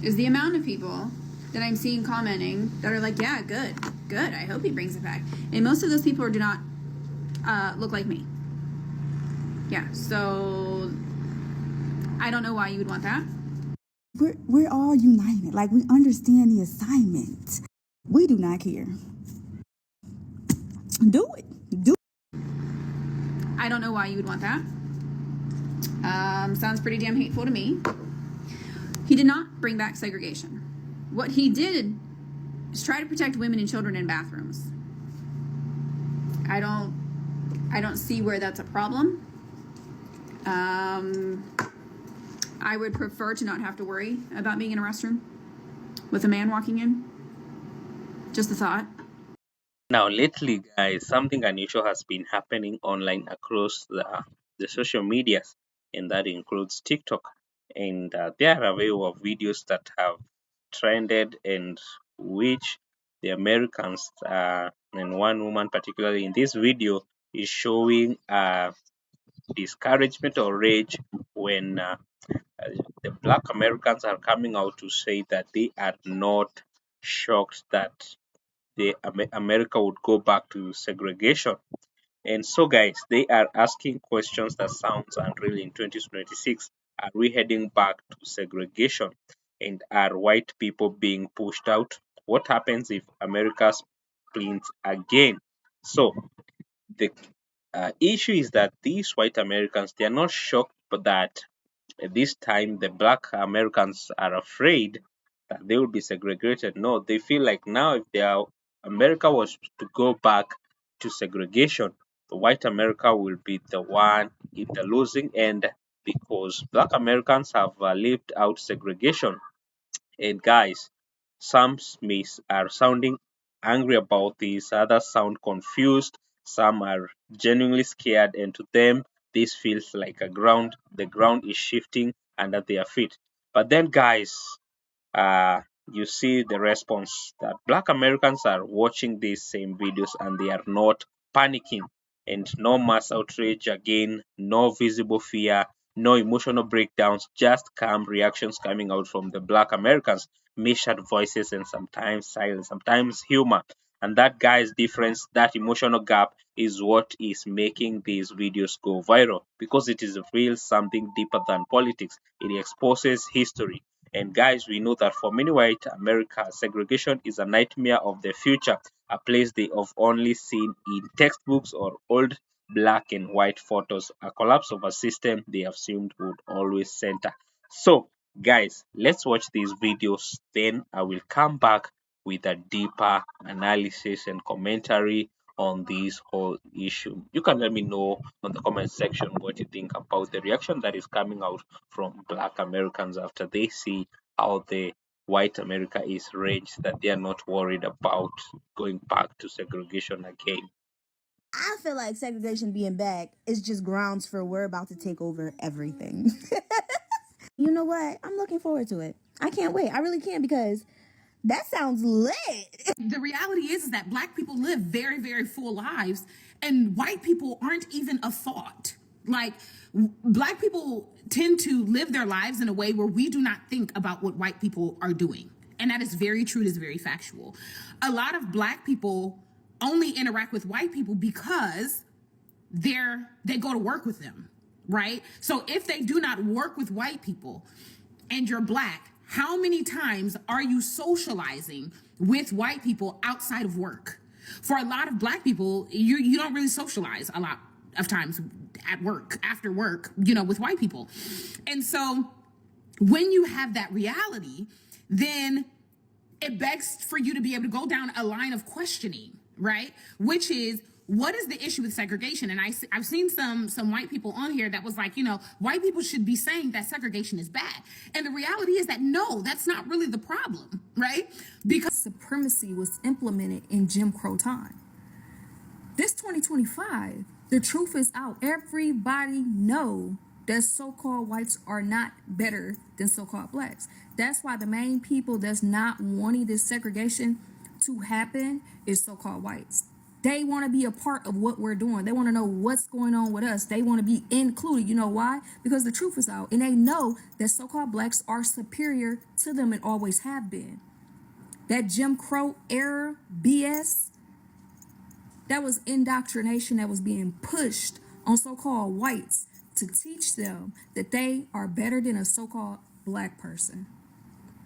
is the amount of people that I'm seeing commenting that are like, yeah, good, I hope he brings it back. And most of those people do not look like me. Yeah, so I don't know why you would want that. We're all united. Like, we understand the assignment. We do not care. Do it. I don't know why you would want that. Sounds pretty damn hateful to me. He did not bring back segregation. What he did is try to protect women and children in bathrooms. I don't see where that's a problem. I would prefer to not have to worry about being in a restroom with a man walking in. Just a thought. Now, lately, guys, something unusual has been happening online across the social medias, and that includes TikTok. And there are a few of videos that have trended, and which the Americans, and one woman particularly in this video, is showing discouragement or rage when the Black Americans are coming out to say that they are not shocked that America would go back to segregation. And so, guys, they are asking questions that sounds unreal in 2026. Are we heading back to segregation? And are white people being pushed out? What happens if America splits again? So, the issue is that these white Americans, they are not shocked, but that this time the black Americans are afraid that they will be segregated. No, they feel like now if America was to go back to segregation, the white America will be the one in the losing end because black Americans have lived out segregation. And guys, some are sounding angry about this, others sound confused, some are genuinely scared, and to them, this feels like the ground is shifting under their feet. But then, guys, you see the response that Black Americans are watching these same videos and they are not panicking, and no mass outrage again, no visible fear, no emotional breakdowns, just calm reactions coming out from the Black Americans, measured voices, and sometimes silence, sometimes humor. And that guy's difference, that emotional gap, is what is making these videos go viral because it is real something deeper than politics. It exposes history. And guys, we know that for many white America, segregation is a nightmare of the future, a place they have only seen in textbooks or old black and white photos, a collapse of a system they assumed would always center. So, guys, let's watch these videos, then I will come back with a deeper analysis and commentary on this whole issue. You can let me know on the comment section what you think about the reaction that is coming out from Black Americans after they see how the white America is raged, that they are not worried about going back to segregation again. I feel like segregation being back is just grounds for we're about to take over everything. You know what? I'm looking forward to it. I can't wait. I really can because that sounds lit. The reality is that black people live very, very full lives, and white people aren't even a thought. Like, black people tend to live their lives in a way where we do not think about what white people are doing. And that is very true, it is very factual. A lot of black people only interact with white people because they go to work with them, right? So if they do not work with white people and you're black, how many times are you socializing with white people outside of work? For a lot of black people, you don't really socialize a lot of times at work, after work, with white people. And so when you have that reality, then it begs for you to be able to go down a line of questioning, right? Which is, what is the issue with segregation? And I've seen some white people on here that was like, white people should be saying that segregation is bad. And the reality is that no, that's not really the problem, right? Because supremacy was implemented in Jim Crow time. This 2025, the truth is out. Everybody know that so-called whites are not better than so-called blacks. That's why the main people that's not wanting this segregation to happen is so-called whites. They want to be a part of what we're doing. They want to know what's going on with us. They want to be included. You know why? Because the truth is out. And they know that so-called blacks are superior to them and always have been. That Jim Crow era BS, that was indoctrination that was being pushed on so-called whites to teach them that they are better than a so-called black person,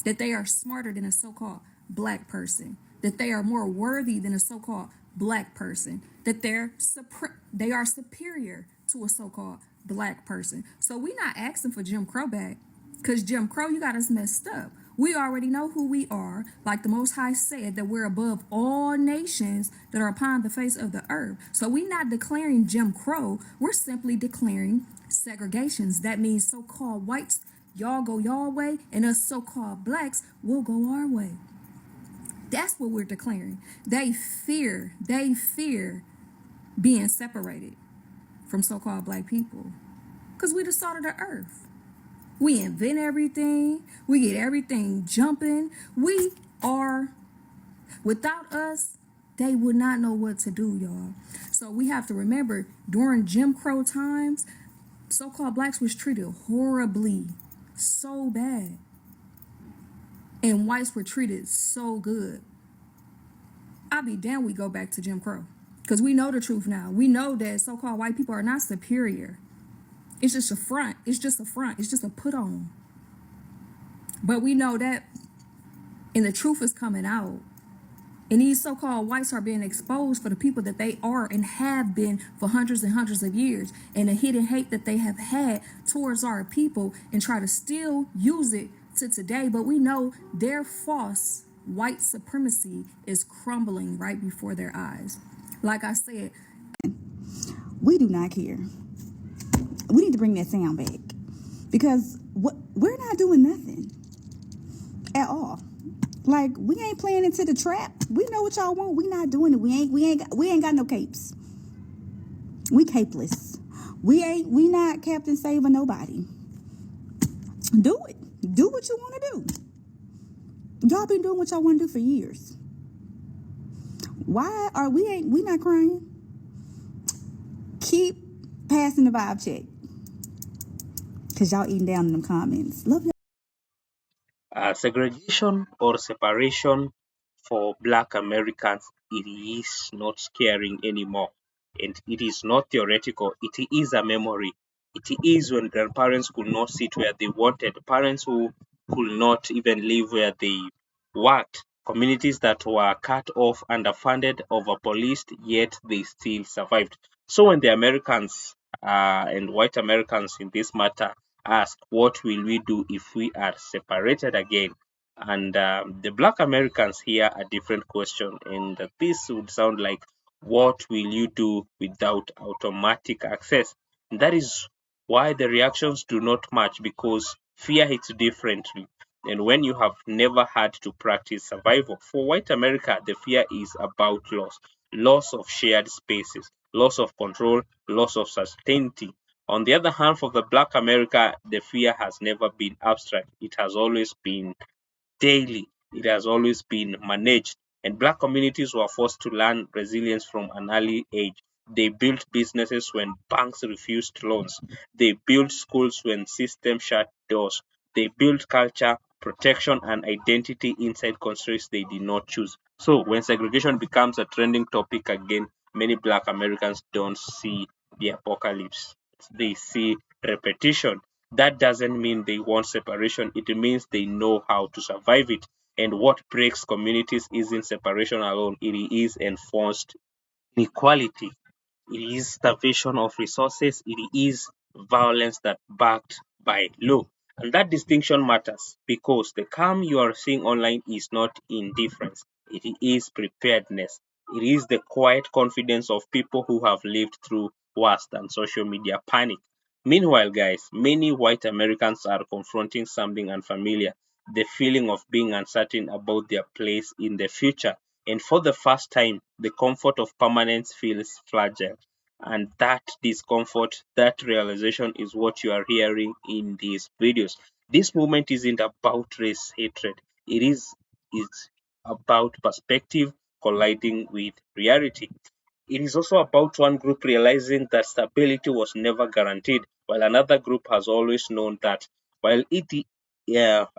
that they are smarter than a so-called black person, that they are more worthy than a so-called black person, that they are superior to a so-called black person. So we're not asking for Jim Crow back, because Jim Crow, you got us messed up. We already know who we are. Like the Most High said, that we're above all nations that are upon the face of the earth. So we're not declaring Jim Crow. We're simply declaring segregations. That means so-called whites, y'all go y'all way, and us so-called blacks will go our way. That's what we're declaring. They fear being separated from so-called black people, because we the salt of the earth. We invent everything. We get everything jumping. We are, without us, they would not know what to do, y'all. So we have to remember, during Jim Crow times, so-called blacks was treated horribly, so bad. And whites were treated so good. I'll be damned we go back to Jim Crow, because we know the truth now. We know that so-called white people are not superior. It's just a front. It's just a front. It's just a put on. But we know that, and the truth is coming out. And these so-called whites are being exposed for the people that they are and have been for hundreds and hundreds of years, and the hidden hate that they have had towards our people, and try to still use it to today. But we know their false white supremacy is crumbling right before their eyes. Like I said, We do not care. We need to bring that sound back, because we're not doing nothing at all. Like, we ain't playing into the trap. We know what y'all want. We not doing it. We ain't got no capes. We capeless. We not Captain Saving nobody. Do it. Do what you want to do. Y'all been doing what y'all want to do for years. Why are we not crying? Keep passing the vibe check, because y'all eating down in them comments. Love you. Segregation or separation for Black Americans, it is not scaring anymore. And it is not theoretical, it is a memory. It is when grandparents could not sit where they wanted, parents who could not even live where they worked, communities that were cut off, underfunded, overpoliced, yet they still survived. So when the Americans and white Americans in this matter ask, what will we do if we are separated again? And the Black Americans hear a different question, and this would sound like, what will you do without automatic access? And that is why the reactions do not match, because fear hits differently. And when you have never had to practice survival, for white America, the fear is about loss of shared spaces, loss of control, loss of certainty. On the other hand, for the Black America, the fear has never been abstract. It has always been daily. It has always been managed, and Black communities were forced to learn resilience from an early age. They built businesses when banks refused loans. They built schools when systems shut doors. They built culture, protection, and identity inside constraints they did not choose. So, when segregation becomes a trending topic again, many Black Americans don't see the apocalypse. They see repetition. That doesn't mean they want separation, it means they know how to survive it. And what breaks communities isn't separation alone, it is enforced inequality. It is starvation of resources. It is violence that backed by law. And that distinction matters, because the calm you are seeing online is not indifference. It is preparedness. It is the quiet confidence of people who have lived through worse than social media panic. Meanwhile, guys, many white Americans are confronting something unfamiliar, the feeling of being uncertain about their place in the future. And for the first time, the comfort of permanence feels fragile. And that discomfort, that realization is what you are hearing in these videos. This movement isn't about race hatred. It's about perspective colliding with reality. it is also about one group realizing that stability was never guaranteed, while another group has always known that. While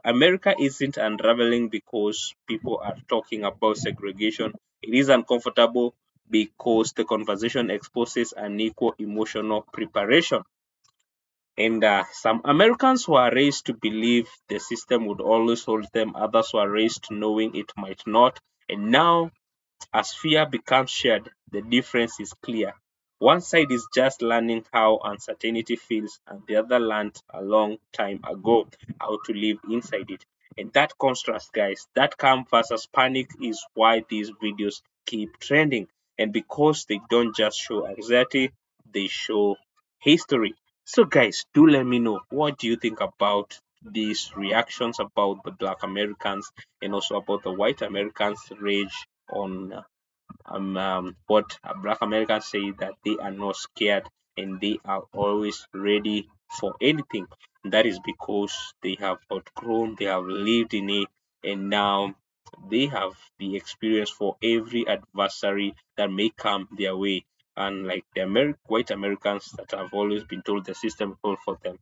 America isn't unraveling because people are talking about segregation, it is uncomfortable because the conversation exposes unequal emotional preparation. And some Americans were raised to believe the system would always hold them, others were raised knowing it might not. And now, as fear becomes shared, the difference is clear. One side is just learning how uncertainty feels, and the other learned a long time ago how to live inside it. And that contrast, guys, that calm versus panic is why these videos keep trending. And because they don't just show anxiety, they show history. So, guys, do let me know, what do you think about these reactions about the Black Americans and also about the white Americans' rage on what Black Americans say, that they are not scared and they are always ready for anything. And that is because they have outgrown, they have lived in it, and now they have the experience for every adversary that may come their way. And like the white Americans that have always been told the system is all for them,